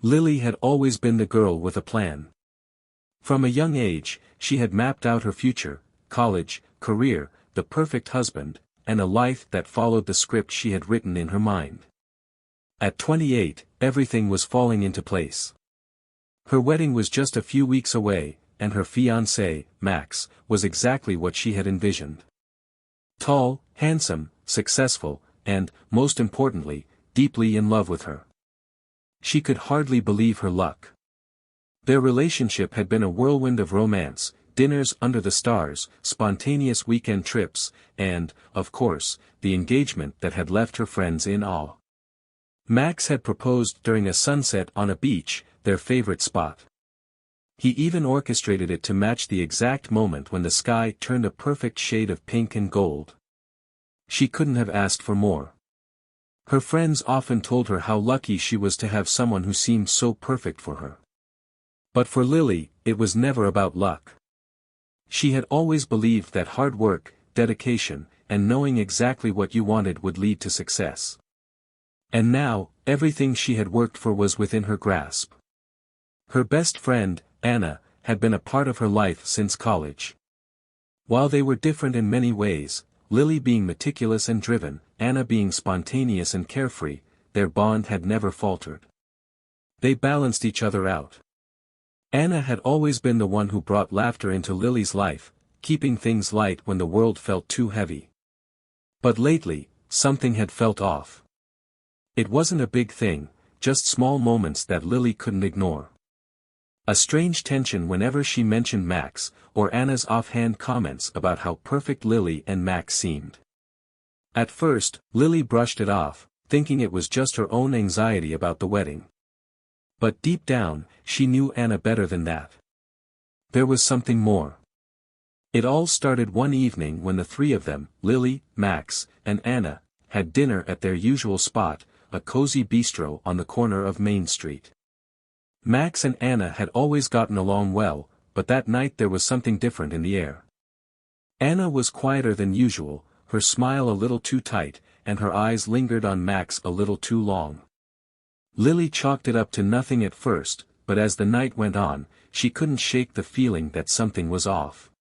Lily had always been the girl with a plan. From a young age, she had mapped out her future, college, career, the perfect husband, and a life that followed the script she had written in her mind. At 28, everything was falling into place. Her wedding was just a few weeks away, and her fiance, Max, was exactly what she had envisioned. Tall, handsome, successful, and, most importantly, deeply in love with her. She could hardly believe her luck. Their relationship had been a whirlwind of romance, dinners under the stars, spontaneous weekend trips, and, of course, the engagement that had left her friends in awe. Max had proposed during a sunset on a beach, their favorite spot. He even orchestrated it to match the exact moment when the sky turned a perfect shade of pink and gold. She couldn't have asked for more. Her friends often told her how lucky she was to have someone who seemed so perfect for her. But for Lily, it was never about luck. She had always believed that hard work, dedication, and knowing exactly what you wanted would lead to success. And now, everything she had worked for was within her grasp. Her best friend, Anna, had been a part of her life since college. While they were different in many ways, Lily being meticulous and driven, Anna being spontaneous and carefree, their bond had never faltered. They balanced each other out. Anna had always been the one who brought laughter into Lily's life, keeping things light when the world felt too heavy. But lately, something had felt off. It wasn't a big thing, just small moments that Lily couldn't ignore. A strange tension whenever she mentioned Max, or Anna's offhand comments about how perfect Lily and Max seemed. At first, Lily brushed it off, thinking it was just her own anxiety about the wedding. But deep down, she knew Anna better than that. There was something more. It all started one evening when the three of them, Lily, Max, and Anna, had dinner at their usual spot, a cozy bistro on the corner of Main Street. Max and Anna had always gotten along well, but that night there was something different in the air. Anna was quieter than usual, her smile a little too tight, and her eyes lingered on Max a little too long. Lily chalked it up to nothing at first, but as the night went on, she couldn't shake the feeling that something was off.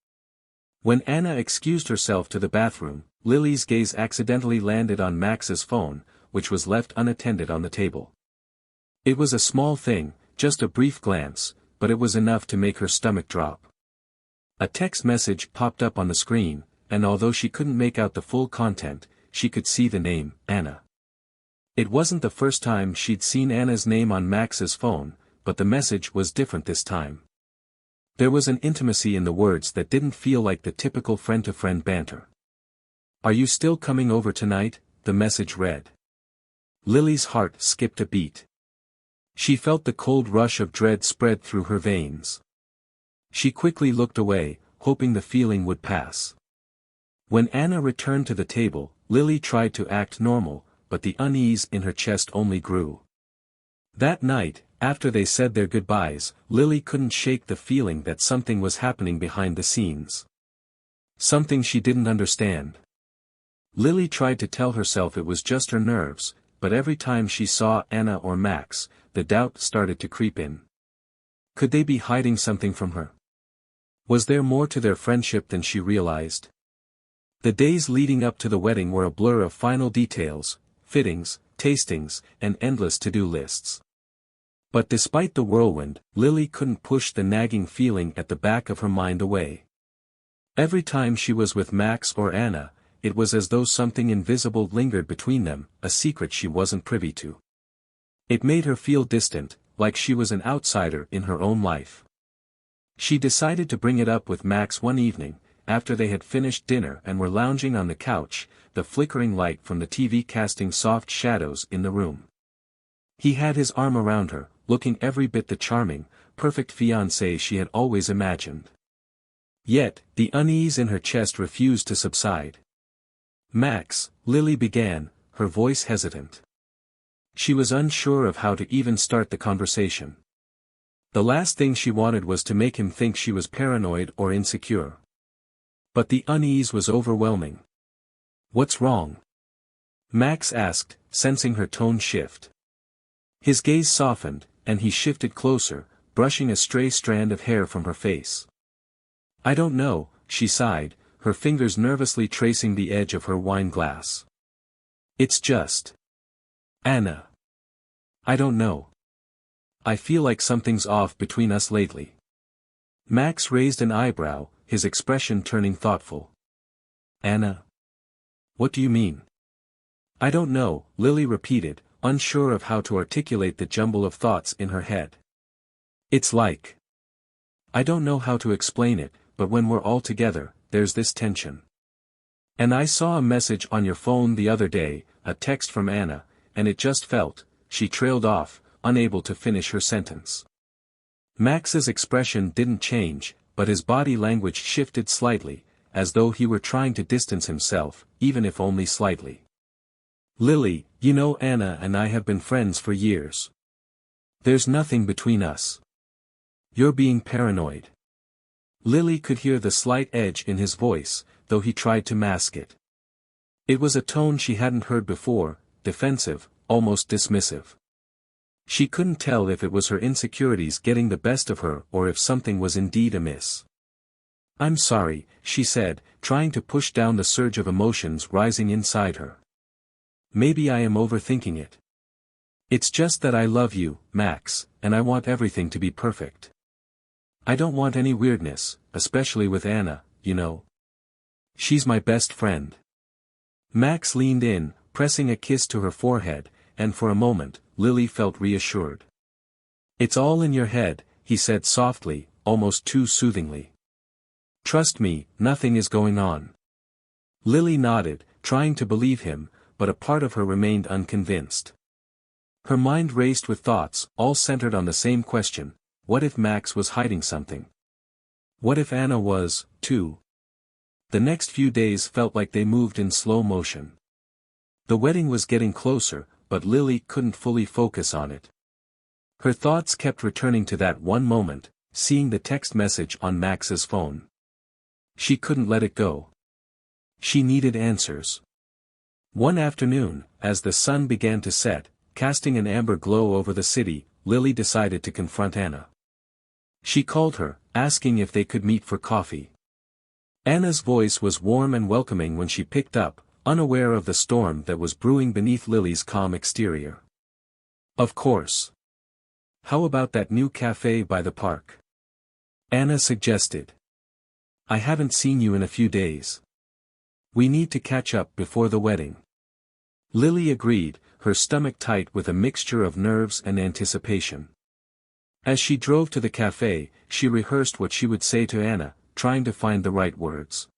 When Anna excused herself to the bathroom, Lily's gaze accidentally landed on Max's phone, which was left unattended on the table. It was a small thing, just a brief glance, but it was enough to make her stomach drop. A text message popped up on the screen, and although she couldn't make out the full content, she could see the name, Anna. It wasn't the first time she'd seen Anna's name on Max's phone, but the message was different this time. There was an intimacy in the words that didn't feel like the typical friend-to-friend banter. "Are you still coming over tonight?" the message read. Lily's heart skipped a beat. She felt the cold rush of dread spread through her veins. She quickly looked away, hoping the feeling would pass. When Anna returned to the table, Lily tried to act normal, but the unease in her chest only grew. That night, after they said their goodbyes, Lily couldn't shake the feeling that something was happening behind the scenes. Something she didn't understand. Lily tried to tell herself it was just her nerves, but every time she saw Anna or Max, the doubt started to creep in. Could they be hiding something from her? Was there more to their friendship than she realized? The days leading up to the wedding were a blur of final details, fittings, tastings, and endless to-do lists. But despite the whirlwind, Lily couldn't push the nagging feeling at the back of her mind away. Every time she was with Max or Anna, it was as though something invisible lingered between them, a secret she wasn't privy to. It made her feel distant, like she was an outsider in her own life. She decided to bring it up with Max one evening, after they had finished dinner and were lounging on the couch, the flickering light from the TV casting soft shadows in the room. He had his arm around her, looking every bit the charming, perfect fiancé she had always imagined. Yet, the unease in her chest refused to subside. "Max," Lily began, her voice hesitant. She was unsure of how to even start the conversation. The last thing she wanted was to make him think she was paranoid or insecure. But the unease was overwhelming. "What's wrong?" Max asked, sensing her tone shift. His gaze softened, and he shifted closer, brushing a stray strand of hair from her face. "I don't know," she sighed, her fingers nervously tracing the edge of her wine glass. "It's just... Anna. I don't know. I feel like something's off between us lately." Max raised an eyebrow, his expression turning thoughtful. "Anna? What do you mean?" "I don't know," Lily repeated, unsure of how to articulate the jumble of thoughts in her head. "It's like... I don't know how to explain it, but when we're all together, there's this tension. And I saw a message on your phone the other day, a text from Anna, and it just felt..." She trailed off, unable to finish her sentence. Max's expression didn't change, but his body language shifted slightly, as though he were trying to distance himself, even if only slightly. "Lily, you know Anna and I have been friends for years. There's nothing between us. You're being paranoid." Lily could hear the slight edge in his voice, though he tried to mask it. It was a tone she hadn't heard before, defensive, almost dismissive. She couldn't tell if it was her insecurities getting the best of her or if something was indeed amiss. "I'm sorry," she said, trying to push down the surge of emotions rising inside her. "Maybe I am overthinking it. It's just that I love you, Max, and I want everything to be perfect. I don't want any weirdness, especially with Anna, you know. She's my best friend." Max leaned in, pressing a kiss to her forehead, and for a moment, Lily felt reassured. "It's all in your head," he said softly, almost too soothingly. "Trust me, nothing is going on." Lily nodded, trying to believe him, but a part of her remained unconvinced. Her mind raced with thoughts, all centered on the same question: what if Max was hiding something? What if Anna was, too? The next few days felt like they moved in slow motion. The wedding was getting closer, but Lily couldn't fully focus on it. Her thoughts kept returning to that one moment, seeing the text message on Max's phone. She couldn't let it go. She needed answers. One afternoon, as the sun began to set, casting an amber glow over the city, Lily decided to confront Anna. She called her, asking if they could meet for coffee. Anna's voice was warm and welcoming when she picked up, unaware of the storm that was brewing beneath Lily's calm exterior. "Of course. How about that new cafe by the park?" Anna suggested. "I haven't seen you in a few days. We need to catch up before the wedding." Lily agreed, her stomach tight with a mixture of nerves and anticipation. As she drove to the cafe, she rehearsed what she would say to Anna, trying to find the right words.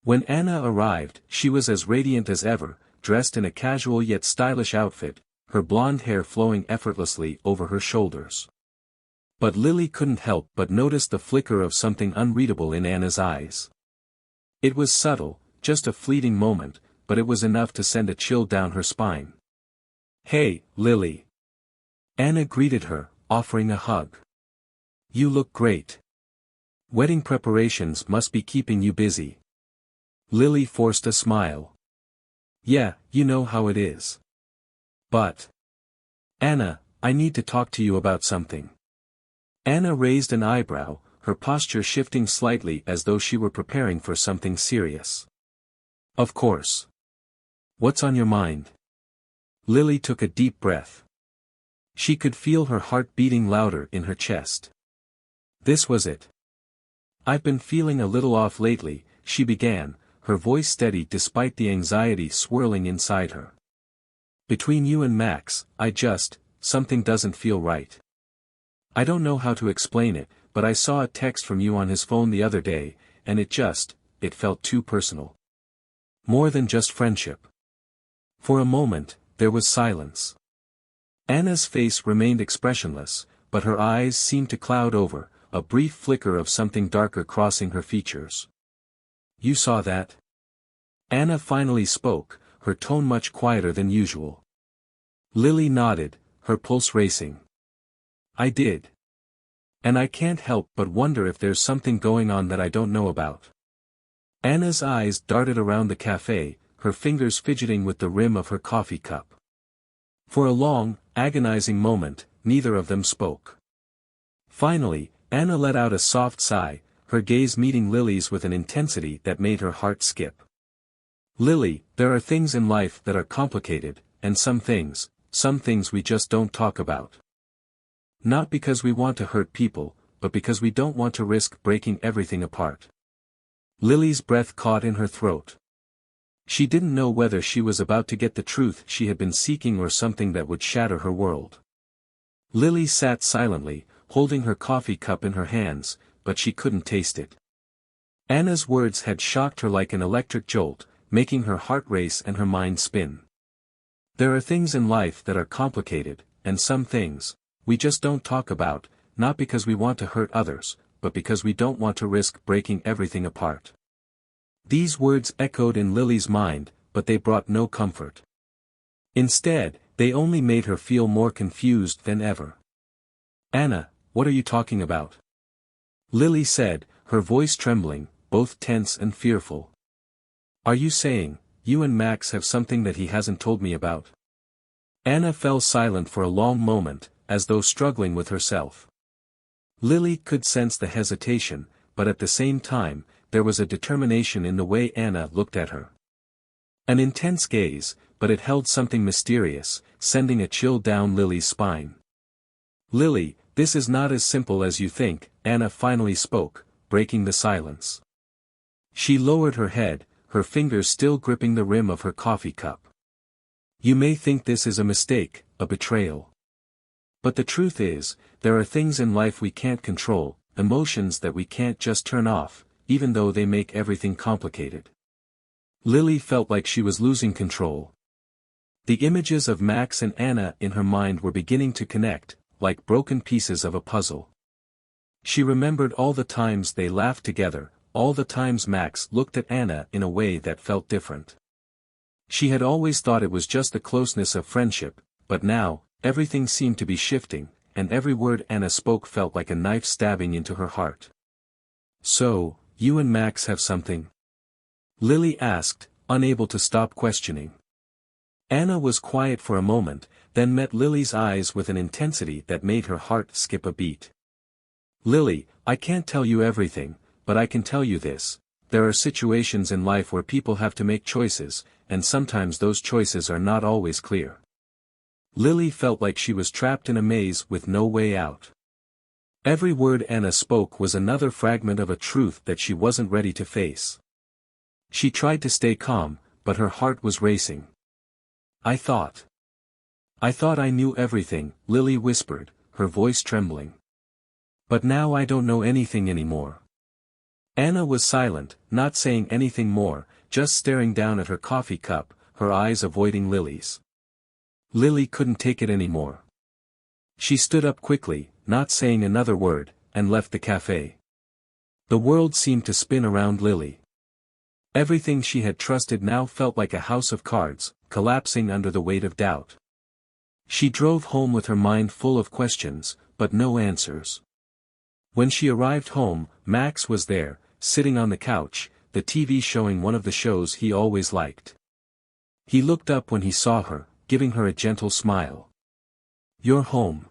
When Anna arrived, she was as radiant as ever, dressed in a casual yet stylish outfit, her blonde hair flowing effortlessly over her shoulders. But Lily couldn't help but notice the flicker of something unreadable in Anna's eyes. It was subtle, just a fleeting moment, but it was enough to send a chill down her spine. "Hey, Lily." Anna greeted her, offering a hug. "You look great. Wedding preparations must be keeping you busy." Lily forced a smile. "Yeah, you know how it is. But... Anna, I need to talk to you about something." Anna raised an eyebrow, her posture shifting slightly as though she were preparing for something serious. "Of course. What's on your mind?" Lily took a deep breath. She could feel her heart beating louder in her chest. This was it. "I've been feeling a little off lately," she began, her voice steady despite the anxiety swirling inside her. "Between you and Max, something doesn't feel right. I don't know how to explain it, but I saw a text from you on his phone the other day, and it felt too personal. More than just friendship." For a moment, there was silence. Anna's face remained expressionless, but her eyes seemed to cloud over, a brief flicker of something darker crossing her features. "You saw that?" Anna finally spoke, her tone much quieter than usual. Lily nodded, her pulse racing. "I did. And I can't help but wonder if there's something going on that I don't know about." Anna's eyes darted around the cafe, her fingers fidgeting with the rim of her coffee cup. For a long, agonizing moment, neither of them spoke. Finally, Anna let out a soft sigh, her gaze meeting Lily's with an intensity that made her heart skip. "Lily, there are things in life that are complicated, and some things we just don't talk about. Not because we want to hurt people, but because we don't want to risk breaking everything apart." Lily's breath caught in her throat. She didn't know whether she was about to get the truth she had been seeking or something that would shatter her world. Lily sat silently, holding her coffee cup in her hands, but she couldn't taste it. Anna's words had shocked her like an electric jolt, making her heart race and her mind spin. There are things in life that are complicated, and some things we just don't talk about, not because we want to hurt others, but because we don't want to risk breaking everything apart. These words echoed in Lily's mind, but they brought no comfort. Instead, they only made her feel more confused than ever. "Anna, what are you talking about?" Lily said, her voice trembling, both tense and fearful. "Are you saying, you and Max have something that he hasn't told me about?" Anna fell silent for a long moment, as though struggling with herself. Lily could sense the hesitation, but at the same time, there was a determination in the way Anna looked at her. An intense gaze, but it held something mysterious, sending a chill down Lily's spine. "Lily, this is not as simple as you think," Anna finally spoke, breaking the silence. She lowered her head, her fingers still gripping the rim of her coffee cup. "You may think this is a mistake, a betrayal. But the truth is, there are things in life we can't control, emotions that we can't just turn off, even though they make everything complicated." Lily felt like she was losing control. The images of Max and Anna in her mind were beginning to connect, like broken pieces of a puzzle. She remembered all the times they laughed together, all the times Max looked at Anna in a way that felt different. She had always thought it was just the closeness of friendship, but now, everything seemed to be shifting, and every word Anna spoke felt like a knife stabbing into her heart. "So, you and Max have something?" Lily asked, unable to stop questioning. Anna was quiet for a moment, then met Lily's eyes with an intensity that made her heart skip a beat. "Lily, I can't tell you everything, but I can tell you this: there are situations in life where people have to make choices, and sometimes those choices are not always clear." Lily felt like she was trapped in a maze with no way out. Every word Anna spoke was another fragment of a truth that she wasn't ready to face. She tried to stay calm, but her heart was racing. I thought I knew everything," Lily whispered, her voice trembling. "But now I don't know anything anymore." Anna was silent, not saying anything more, just staring down at her coffee cup, her eyes avoiding Lily's. Lily couldn't take it anymore. She stood up quickly, not saying another word, and left the cafe. The world seemed to spin around Lily. Everything she had trusted now felt like a house of cards, collapsing under the weight of doubt. She drove home with her mind full of questions, but no answers. When she arrived home, Max was there, sitting on the couch, the TV showing one of the shows he always liked. He looked up when he saw her, giving her a gentle smile. "You're home.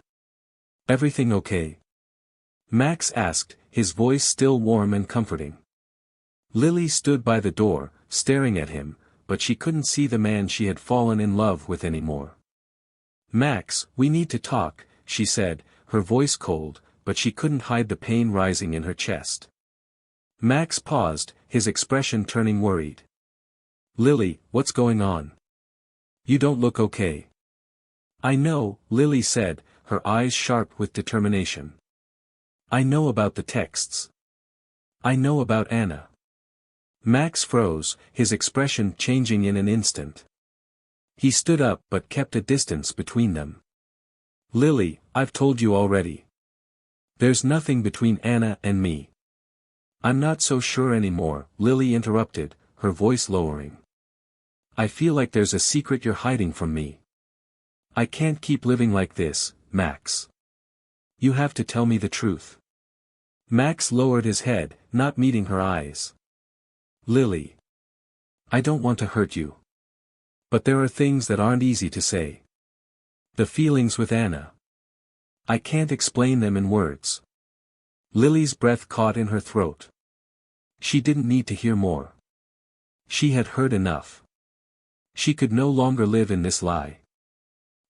Everything okay?" Max asked, his voice still warm and comforting. Lily stood by the door, staring at him, but she couldn't see the man she had fallen in love with anymore. "Max, we need to talk," she said, her voice cold, but she couldn't hide the pain rising in her chest. Max paused, his expression turning worried. "Lily, what's going on? You don't look okay." "I know," Lily said, her eyes sharp with determination. "I know about the texts. I know about Anna." Max froze, his expression changing in an instant. He stood up but kept a distance between them. "Lily, I've told you already. There's nothing between Anna and me." "I'm not so sure anymore," Lily interrupted, her voice lowering. "I feel like there's a secret you're hiding from me. I can't keep living like this, Max. You have to tell me the truth." Max lowered his head, not meeting her eyes. "Lily, I don't want to hurt you. But there are things that aren't easy to say. The feelings with Anna. I can't explain them in words. Lily's breath caught in her throat. She didn't need to hear more. She had heard enough. She could no longer live in this lie.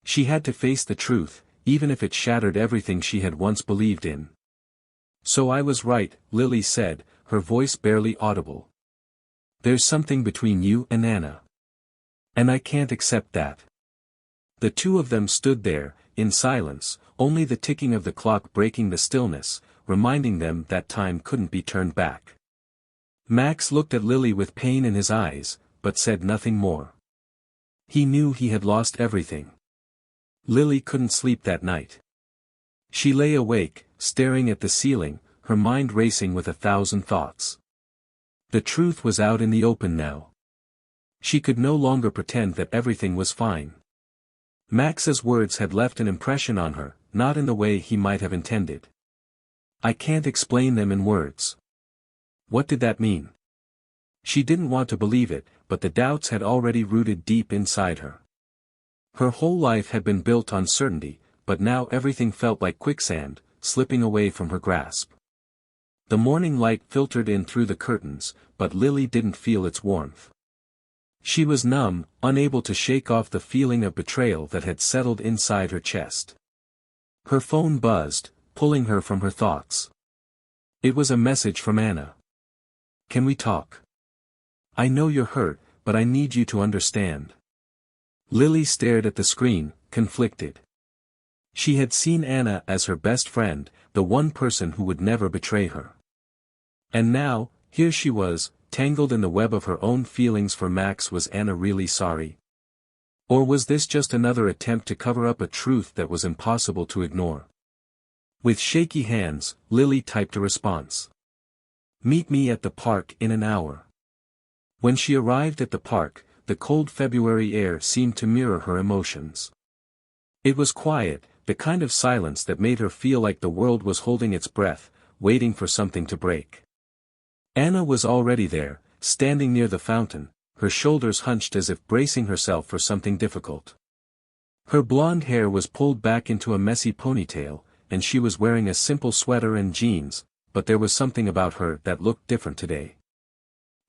She had to face the truth, even if it shattered everything she had once believed in. So I was right, Lily said, her voice barely audible. There's something between you and Anna. And I can't accept that. The two of them stood there, in silence, only the ticking of the clock breaking the stillness, reminding them that time couldn't be turned back. Max looked at Lily with pain in his eyes, but said nothing more. He knew he had lost everything. Lily couldn't sleep that night. She lay awake, staring at the ceiling, her mind racing with 1,000 thoughts. The truth was out in the open now. She could no longer pretend that everything was fine. Max's words had left an impression on her, not in the way he might have intended. I can't explain them in words. What did that mean? She didn't want to believe it, but the doubts had already rooted deep inside her. Her whole life had been built on certainty, but now everything felt like quicksand, slipping away from her grasp. The morning light filtered in through the curtains, but Lily didn't feel its warmth. She was numb, unable to shake off the feeling of betrayal that had settled inside her chest. Her phone buzzed, pulling her from her thoughts. It was a message from Anna. Can we talk? I know you're hurt, but I need you to understand. Lily stared at the screen, conflicted. She had seen Anna as her best friend, the one person who would never betray her. And now, here she was, tangled in the web of her own feelings for Max. Was Anna really sorry? Or was this just another attempt to cover up a truth that was impossible to ignore? With shaky hands, Lily typed a response. Meet me at the park in an hour. When she arrived at the park, the cold February air seemed to mirror her emotions. It was quiet, the kind of silence that made her feel like the world was holding its breath, waiting for something to break. Anna was already there, standing near the fountain, her shoulders hunched as if bracing herself for something difficult. Her blonde hair was pulled back into a messy ponytail, and she was wearing a simple sweater and jeans, but there was something about her that looked different today.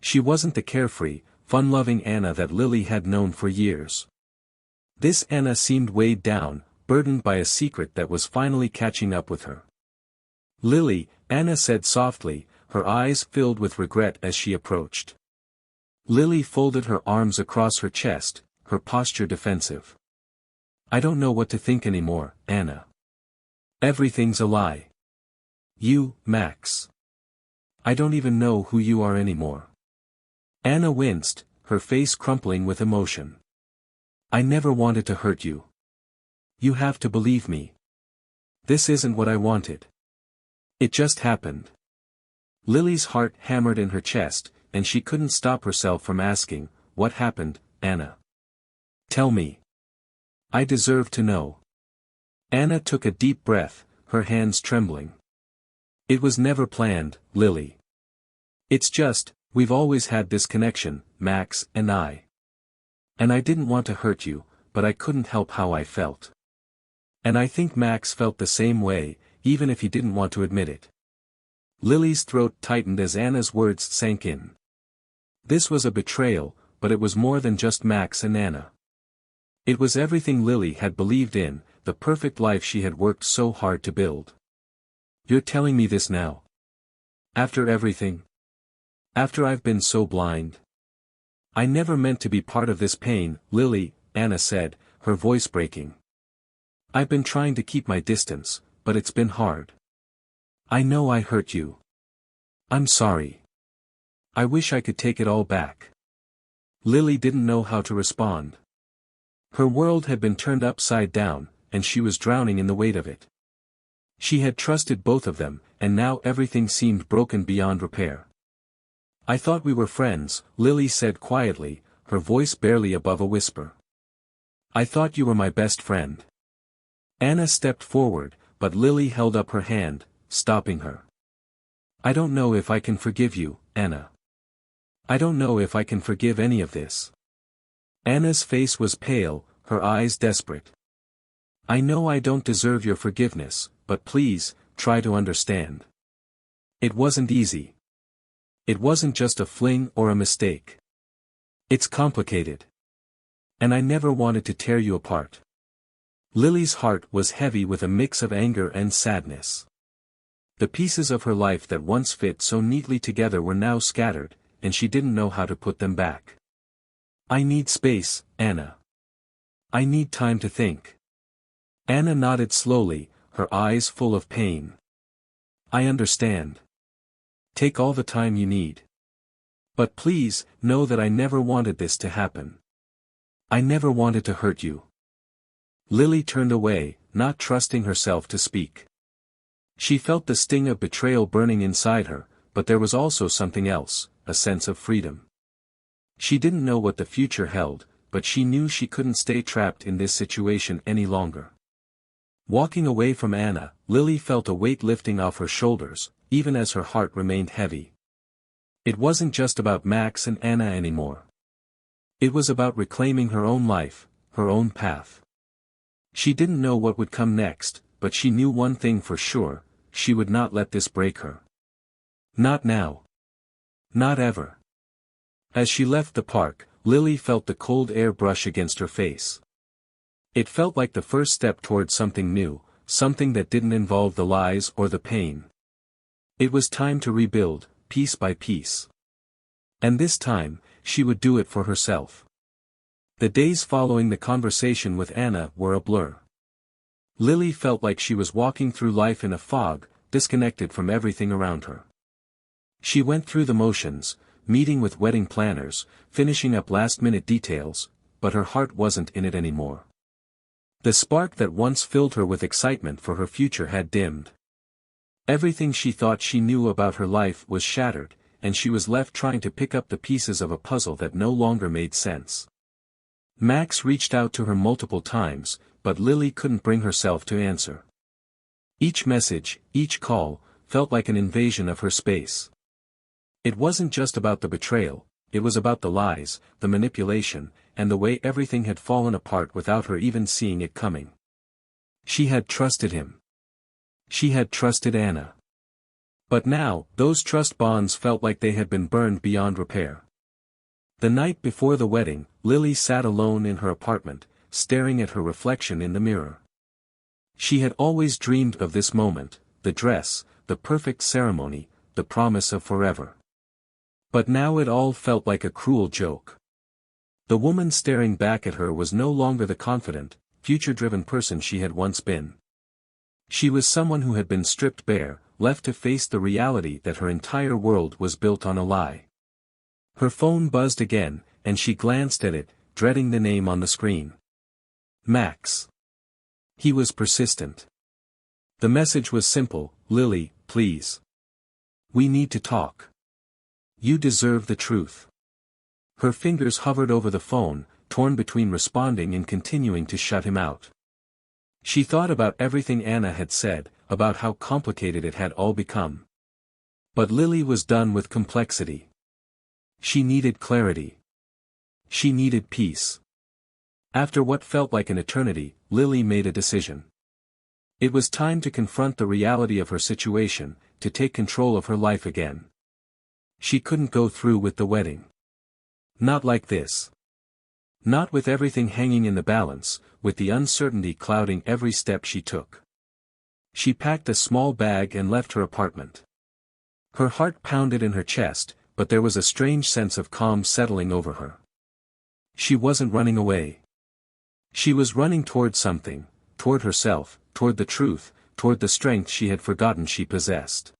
She wasn't the carefree, fun-loving Anna that Lily had known for years. This Anna seemed weighed down, burdened by a secret that was finally catching up with her. Lily, Anna said softly, her eyes filled with regret as she approached. Lily folded her arms across her chest, her posture defensive. I don't know what to think anymore, Anna. Everything's a lie. You, Max. I don't even know who you are anymore. Anna winced, her face crumpling with emotion. I never wanted to hurt you. You have to believe me. This isn't what I wanted. It just happened. Lily's heart hammered in her chest, and she couldn't stop herself from asking, what happened, Anna? Tell me. I deserve to know. Anna took a deep breath, her hands trembling. It was never planned, Lily. It's just, we've always had this connection, Max and I. And I didn't want to hurt you, but I couldn't help how I felt. And I think Max felt the same way, even if he didn't want to admit it. Lily's throat tightened as Anna's words sank in. This was a betrayal, but it was more than just Max and Anna. It was everything Lily had believed in, the perfect life she had worked so hard to build. You're telling me this now? After everything? After I've been so blind? I never meant to be part of this pain, Lily, Anna said, her voice breaking. I've been trying to keep my distance, but it's been hard. I know I hurt you. I'm sorry. I wish I could take it all back. Lily didn't know how to respond. Her world had been turned upside down, and she was drowning in the weight of it. She had trusted both of them, and now everything seemed broken beyond repair. I thought we were friends, Lily said quietly, her voice barely above a whisper. I thought you were my best friend. Anna stepped forward, but Lily held up her hand, stopping her. I don't know if I can forgive you, Anna. I don't know if I can forgive any of this. Anna's face was pale, her eyes desperate. I know I don't deserve your forgiveness, but please, try to understand. It wasn't easy. It wasn't just a fling or a mistake. It's complicated. And I never wanted to tear you apart. Lily's heart was heavy with a mix of anger and sadness. The pieces of her life that once fit so neatly together were now scattered, and she didn't know how to put them back. I need space, Anna. I need time to think. Anna nodded slowly, her eyes full of pain. I understand. Take all the time you need. But please, know that I never wanted this to happen. I never wanted to hurt you. Lily turned away, not trusting herself to speak. She felt the sting of betrayal burning inside her, but there was also something else, a sense of freedom. She didn't know what the future held, but she knew she couldn't stay trapped in this situation any longer. Walking away from Anna, Lily felt a weight lifting off her shoulders, even as her heart remained heavy. It wasn't just about Max and Anna anymore. It was about reclaiming her own life, her own path. She didn't know what would come next, but she knew one thing for sure, she would not let this break her. Not now. Not ever. As she left the park, Lily felt the cold air brush against her face. It felt like the first step towards something new, something that didn't involve the lies or the pain. It was time to rebuild, piece by piece. And this time, she would do it for herself. The days following the conversation with Anna were a blur. Lily felt like she was walking through life in a fog, disconnected from everything around her. She went through the motions, meeting with wedding planners, finishing up last-minute details, but her heart wasn't in it anymore. The spark that once filled her with excitement for her future had dimmed. Everything she thought she knew about her life was shattered, and she was left trying to pick up the pieces of a puzzle that no longer made sense. Max reached out to her multiple times, but Lily couldn't bring herself to answer. Each message, each call, felt like an invasion of her space. It wasn't just about the betrayal, it was about the lies, the manipulation, and the way everything had fallen apart without her even seeing it coming. She had trusted him. She had trusted Anna. But now, those trust bonds felt like they had been burned beyond repair. The night before the wedding, Lily sat alone in her apartment, staring at her reflection in the mirror. She had always dreamed of this moment, the dress, the perfect ceremony, the promise of forever. But now it all felt like a cruel joke. The woman staring back at her was no longer the confident, future-driven person she had once been. She was someone who had been stripped bare, left to face the reality that her entire world was built on a lie. Her phone buzzed again, and she glanced at it, dreading the name on the screen. Max. He was persistent. The message was simple, Lily, please. We need to talk. You deserve the truth. Her fingers hovered over the phone, torn between responding and continuing to shut him out. She thought about everything Anna had said, about how complicated it had all become. But Lily was done with complexity. She needed clarity. She needed peace. After what felt like an eternity, Lily made a decision. It was time to confront the reality of her situation, to take control of her life again. She couldn't go through with the wedding. Not like this. Not with everything hanging in the balance, with the uncertainty clouding every step she took. She packed a small bag and left her apartment. Her heart pounded in her chest, but there was a strange sense of calm settling over her. She wasn't running away. She was running toward something, toward herself, toward the truth, toward the strength she had forgotten she possessed.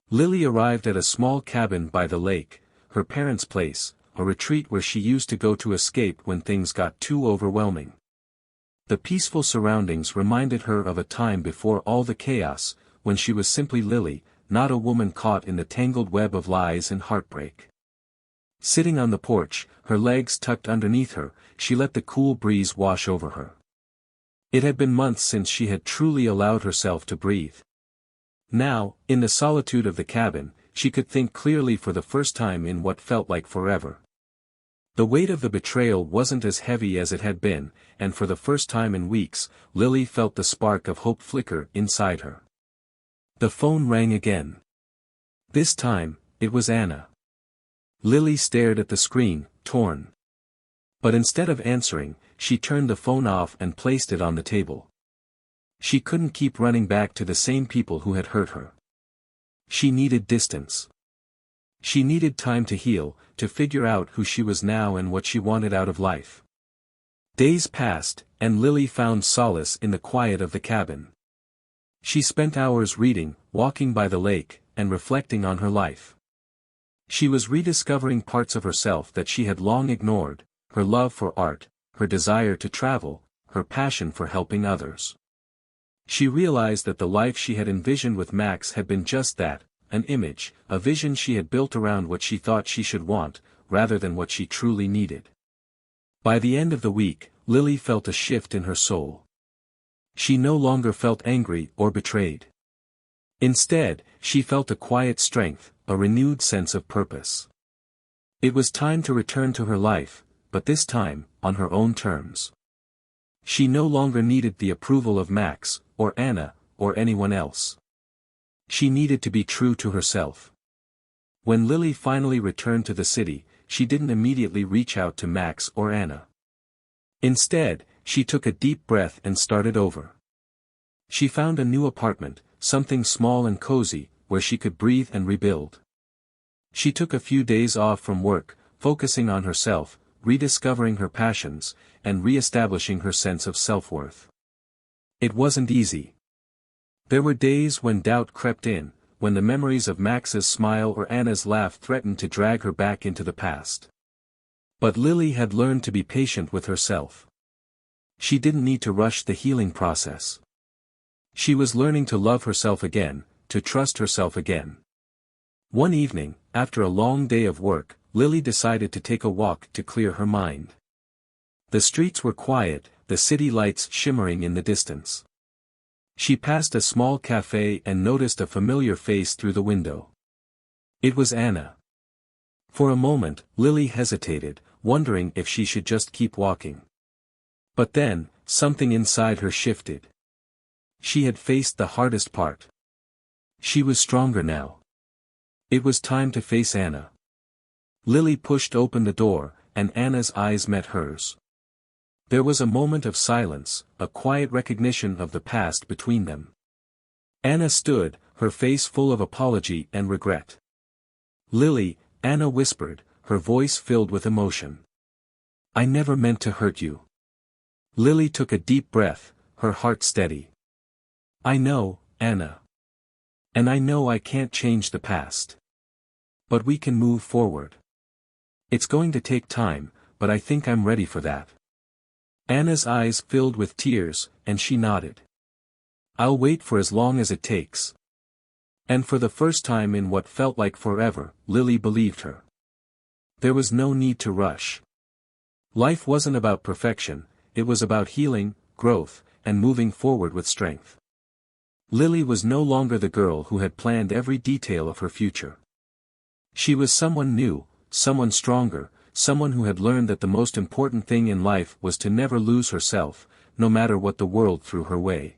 Lily arrived at a small cabin by the lake, her parents' place, a retreat where she used to go to escape when things got too overwhelming. The peaceful surroundings reminded her of a time before all the chaos, when she was simply Lily, not a woman caught in the tangled web of lies and heartbreak. Sitting on the porch, her legs tucked underneath her, she let the cool breeze wash over her. It had been months since she had truly allowed herself to breathe. Now, in the solitude of the cabin, she could think clearly for the first time in what felt like forever. The weight of the betrayal wasn't as heavy as it had been, and for the first time in weeks, Lily felt the spark of hope flicker inside her. The phone rang again. This time, it was Anna. Lily stared at the screen, torn. But instead of answering, she turned the phone off and placed it on the table. She couldn't keep running back to the same people who had hurt her. She needed distance. She needed time to heal, to figure out who she was now and what she wanted out of life. Days passed, and Lily found solace in the quiet of the cabin. She spent hours reading, walking by the lake, and reflecting on her life. She was rediscovering parts of herself that she had long ignored, her love for art, her desire to travel, her passion for helping others. She realized that the life she had envisioned with Max had been just that, an image, a vision she had built around what she thought she should want, rather than what she truly needed. By the end of the week, Lily felt a shift in her soul. She no longer felt angry or betrayed. Instead, she felt a quiet strength, a renewed sense of purpose. It was time to return to her life, but this time, on her own terms. She no longer needed the approval of Max, or Anna, or anyone else. She needed to be true to herself. When Lily finally returned to the city, she didn't immediately reach out to Max or Anna. Instead, she took a deep breath and started over. She found a new apartment, something small and cozy, where she could breathe and rebuild. She took a few days off from work, focusing on herself, rediscovering her passions, and re-establishing her sense of self-worth. It wasn't easy. There were days when doubt crept in, when the memories of Max's smile or Anna's laugh threatened to drag her back into the past. But Lily had learned to be patient with herself. She didn't need to rush the healing process. She was learning to love herself again, to trust herself again. One evening, after a long day of work, Lily decided to take a walk to clear her mind. The streets were quiet, the city lights shimmering in the distance. She passed a small cafe and noticed a familiar face through the window. It was Anna. For a moment, Lily hesitated, wondering if she should just keep walking. But then, something inside her shifted. She had faced the hardest part. She was stronger now. It was time to face Anna. Lily pushed open the door, and Anna's eyes met hers. There was a moment of silence, a quiet recognition of the past between them. Anna stood, her face full of apology and regret. "Lily," Anna whispered, her voice filled with emotion. "I never meant to hurt you." Lily took a deep breath, her heart steady. "I know, Anna. And I know I can't change the past. But we can move forward. It's going to take time, but I think I'm ready for that." Anna's eyes filled with tears, and she nodded. "I'll wait for as long as it takes." And for the first time in what felt like forever, Lily believed her. There was no need to rush. Life wasn't about perfection, it was about healing, growth, and moving forward with strength. Lily was no longer the girl who had planned every detail of her future. She was someone new, someone stronger, someone who had learned that the most important thing in life was to never lose herself, no matter what the world threw her way.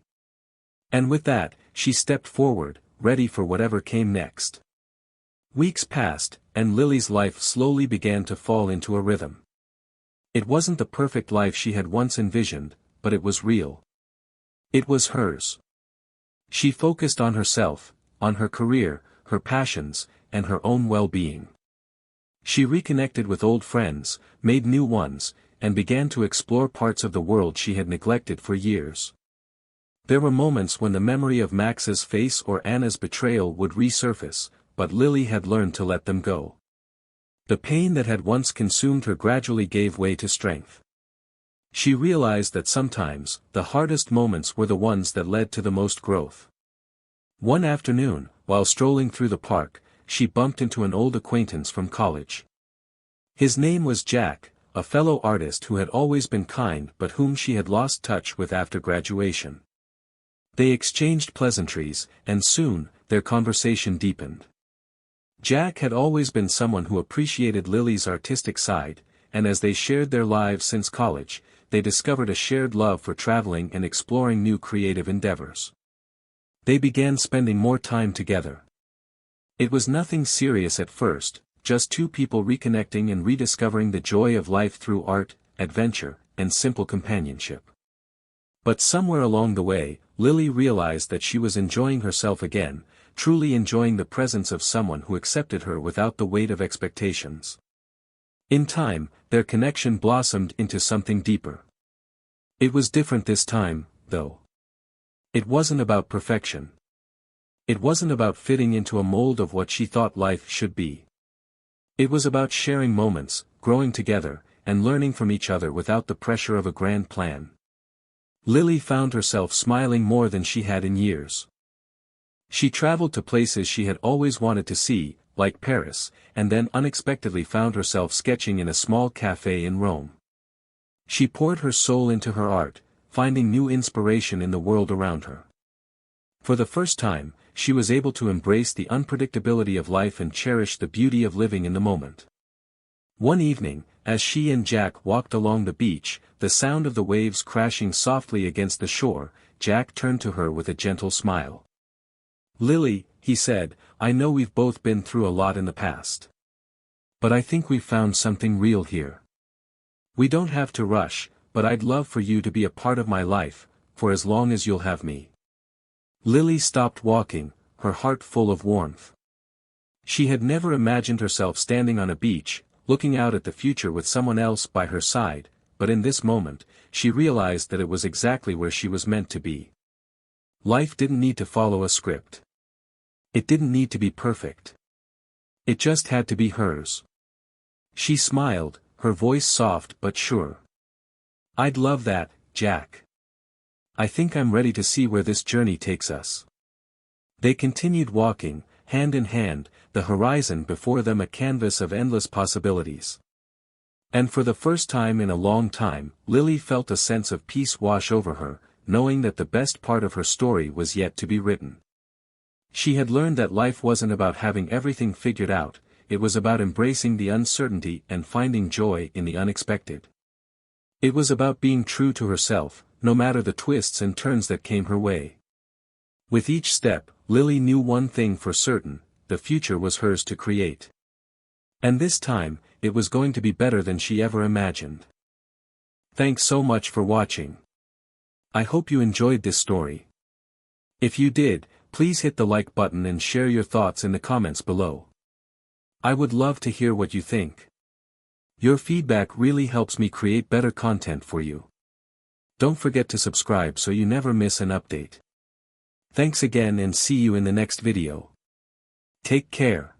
And with that, she stepped forward, ready for whatever came next. Weeks passed, and Lily's life slowly began to fall into a rhythm. It wasn't the perfect life she had once envisioned, but it was real. It was hers. She focused on herself, on her career, her passions, and her own well-being. She reconnected with old friends, made new ones, and began to explore parts of the world she had neglected for years. There were moments when the memory of Max's face or Anna's betrayal would resurface, but Lily had learned to let them go. The pain that had once consumed her gradually gave way to strength. She realized that sometimes, the hardest moments were the ones that led to the most growth. One afternoon, while strolling through the park, she bumped into an old acquaintance from college. His name was Jack, a fellow artist who had always been kind but whom she had lost touch with after graduation. They exchanged pleasantries, and soon, their conversation deepened. Jack had always been someone who appreciated Lily's artistic side, and as they shared their lives since college, they discovered a shared love for traveling and exploring new creative endeavors. They began spending more time together. It was nothing serious at first, just two people reconnecting and rediscovering the joy of life through art, adventure, and simple companionship. But somewhere along the way, Lily realized that she was enjoying herself again, truly enjoying the presence of someone who accepted her without the weight of expectations. In time, their connection blossomed into something deeper. It was different this time, though. It wasn't about perfection. It wasn't about fitting into a mold of what she thought life should be. It was about sharing moments, growing together, and learning from each other without the pressure of a grand plan. Lily found herself smiling more than she had in years. She traveled to places she had always wanted to see, like Paris, and then unexpectedly found herself sketching in a small cafe in Rome. She poured her soul into her art, finding new inspiration in the world around her. For the first time, she was able to embrace the unpredictability of life and cherish the beauty of living in the moment. One evening, as she and Jack walked along the beach, the sound of the waves crashing softly against the shore, Jack turned to her with a gentle smile. "Lily," he said, "I know we've both been through a lot in the past. But I think we've found something real here. We don't have to rush, but I'd love for you to be a part of my life, for as long as you'll have me." Lily stopped walking, her heart full of warmth. She had never imagined herself standing on a beach, looking out at the future with someone else by her side, but in this moment, she realized that it was exactly where she was meant to be. Life didn't need to follow a script. It didn't need to be perfect. It just had to be hers. She smiled, her voice soft but sure. "I'd love that, Jack. I think I'm ready to see where this journey takes us." They continued walking, hand in hand, the horizon before them a canvas of endless possibilities. And for the first time in a long time, Lily felt a sense of peace wash over her, knowing that the best part of her story was yet to be written. She had learned that life wasn't about having everything figured out, it was about embracing the uncertainty and finding joy in the unexpected. It was about being true to herself, no matter the twists and turns that came her way. With each step, Lily knew one thing for certain: the future was hers to create. And this time, it was going to be better than she ever imagined. Thanks so much for watching. I hope you enjoyed this story. If you did, please hit the like button and share your thoughts in the comments below. I would love to hear what you think. Your feedback really helps me create better content for you. Don't forget to subscribe so you never miss an update. Thanks again and see you in the next video. Take care.